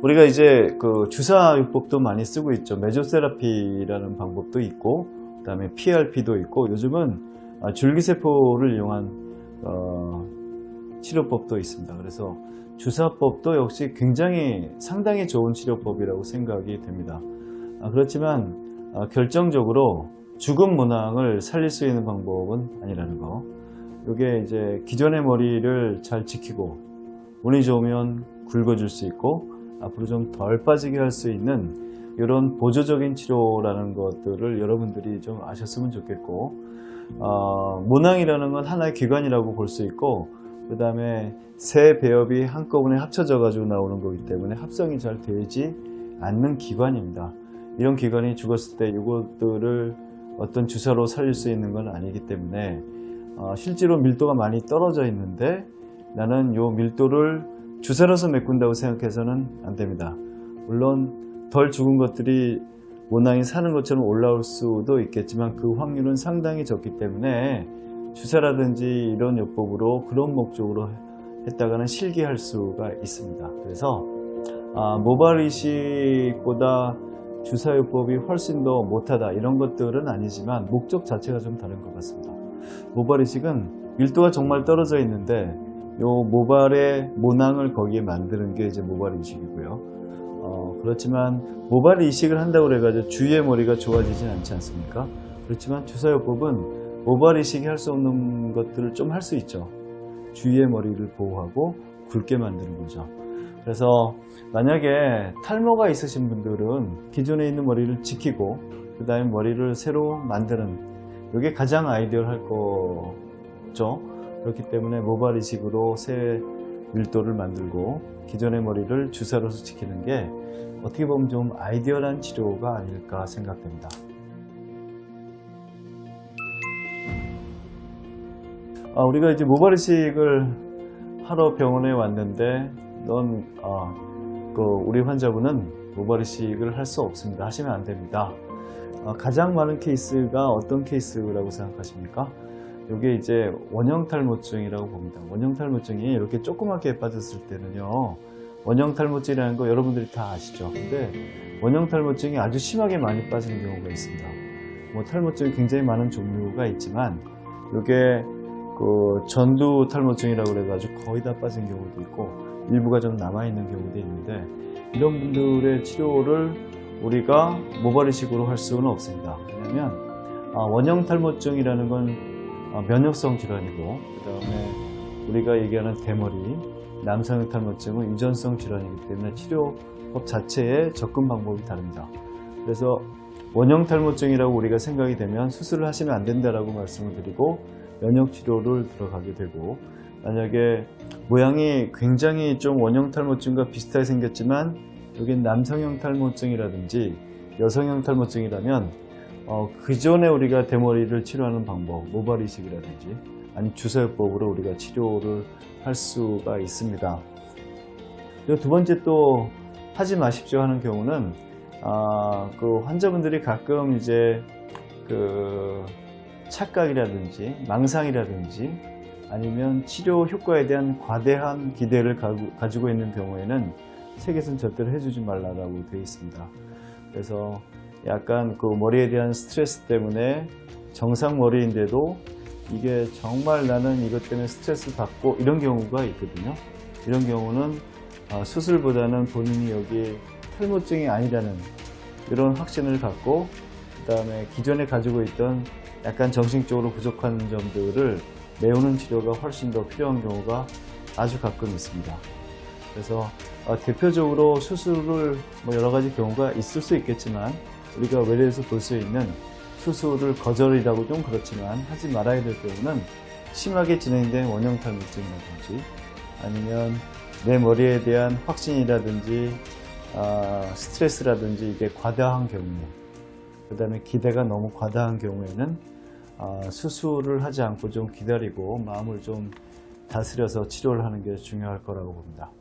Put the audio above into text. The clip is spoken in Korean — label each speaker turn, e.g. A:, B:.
A: 우리가 이제 그 주사요법도 많이 쓰고 있죠. 메조세라피라는 방법도 있고, 그 다음에 PRP도 있고, 요즘은 줄기세포를 이용한 치료법도 있습니다. 그래서 주사법도 역시 굉장히 상당히 좋은 치료법이라고 생각이 됩니다. 그렇지만 결정적으로 죽은 문항을 살릴 수 있는 방법은 아니라는 거. 이게 이제 기존의 머리를 잘 지키고 운이 좋으면 굵어질 수 있고 앞으로 좀 덜 빠지게 할 수 있는 이런 보조적인 치료라는 것들을 여러분들이 좀 아셨으면 좋겠고, 문항이라는 건 하나의 기관이라고 볼 수 있고, 그 다음에 세 배엽이 한꺼번에 합쳐져 가지고 나오는 거기 때문에 합성이 잘 되지 않는 기관입니다. 이런 기관이 죽었을 때 이것들을 어떤 주사로 살릴 수 있는 건 아니기 때문에 실제로 밀도가 많이 떨어져 있는데 나는 이 밀도를 주사로서 메꾼다고 생각해서는 안 됩니다. 물론 덜 죽은 것들이 문항이 사는 것처럼 올라올 수도 있겠지만 그 확률은 상당히 적기 때문에 주사라든지 이런 요법으로 그런 목적으로 했다가는 실기할 수가 있습니다. 그래서 모발 이식보다 주사요법이 훨씬 더 못하다 이런 것들은 아니지만 목적 자체가 좀 다른 것 같습니다. 모발 이식은 밀도가 정말 떨어져 있는데 요 모발의 모낭을 거기에 만드는 게 이제 모발 이식이고요. 그렇지만 모발 이식을 한다고 그래가지고 주위의 머리가 좋아지진 않지 않습니까? 그렇지만 주사요법은 모발 이식이 할 수 없는 것들을 좀 할 수 있죠. 주위의 머리를 보호하고 굵게 만드는 거죠. 그래서 만약에 탈모가 있으신 분들은 기존에 있는 머리를 지키고 그 다음에 머리를 새로 만드는 이게 가장 아이디어할 거죠. 그렇기 때문에 모발 이식으로 새 밀도를 만들고 기존의 머리를 주사로서 지키는 게 어떻게 보면 좀 아이디어란 치료가 아닐까 생각됩니다. 우리가 이제 모발 이식을 하러 병원에 왔는데 우리 환자분은 모발 이식을 할 수 없습니다. 하시면 안 됩니다. 가장 많은 케이스가 어떤 케이스라고 생각하십니까? 이게 이제 원형 탈모증이라고 봅니다. 원형 탈모증이 이렇게 조그맣게 빠졌을 때는요, 원형 탈모증이라는 거 여러분들이 다 아시죠? 근데 원형 탈모증이 아주 심하게 많이 빠지는 경우가 있습니다. 탈모증이 굉장히 많은 종류가 있지만 이게 전두 탈모증이라고 그래가지고 거의 다 빠진 경우도 있고 일부가 좀 남아있는 경우도 있는데 이런 분들의 치료를 우리가 모발 이식으로 할 수는 없습니다. 왜냐하면 원형 탈모증이라는 건 면역성 질환이고 그 다음에 우리가 얘기하는 대머리, 남성형 탈모증은 유전성 질환이기 때문에 치료법 자체의 접근 방법이 다릅니다. 그래서 원형 탈모증이라고 우리가 생각이 되면 수술을 하시면 안 된다라고 말씀을 드리고 면역 치료를 들어가게 되고, 만약에 모양이 굉장히 좀 원형 탈모증과 비슷하게 생겼지만 여긴 남성형 탈모증이라든지 여성형 탈모증이라면 그전에 우리가 대머리를 치료하는 방법, 모발 이식이라든지 아니 주사요법으로 우리가 치료를 할 수가 있습니다. 두 번째 또 하지 마십시오 하는 경우는 그 환자분들이 가끔 이제 그 착각이라든지 망상이라든지 아니면 치료 효과에 대한 과대한 기대를 가지고 있는 경우에는 색외선 절대로 해주지 말라고 되어 있습니다. 그래서 약간 그 머리에 대한 스트레스 때문에 정상 머리인데도 이게 정말 나는 이것 때문에 스트레스 받고 이런 경우가 있거든요. 이런 경우는 수술보다는 본인이 여기 탈모증이 아니라는 이런 확신을 갖고 그 다음에 기존에 가지고 있던 약간 정신적으로 부족한 점들을 메우는 치료가 훨씬 더 필요한 경우가 아주 가끔 있습니다. 그래서 대표적으로 수술을 여러 가지 경우가 있을 수 있겠지만 우리가 외래에서 볼 수 있는 수술을 거절이라고 좀 그렇지만 하지 말아야 될 경우는 심하게 진행된 원형 탈모증이라든지 아니면 내 머리에 대한 확신이라든지 스트레스라든지 이게 과다한 경우에, 그 다음에 기대가 너무 과다한 경우에는 수술을 하지 않고 좀 기다리고 마음을 좀 다스려서 치료를 하는 게 중요할 거라고 봅니다.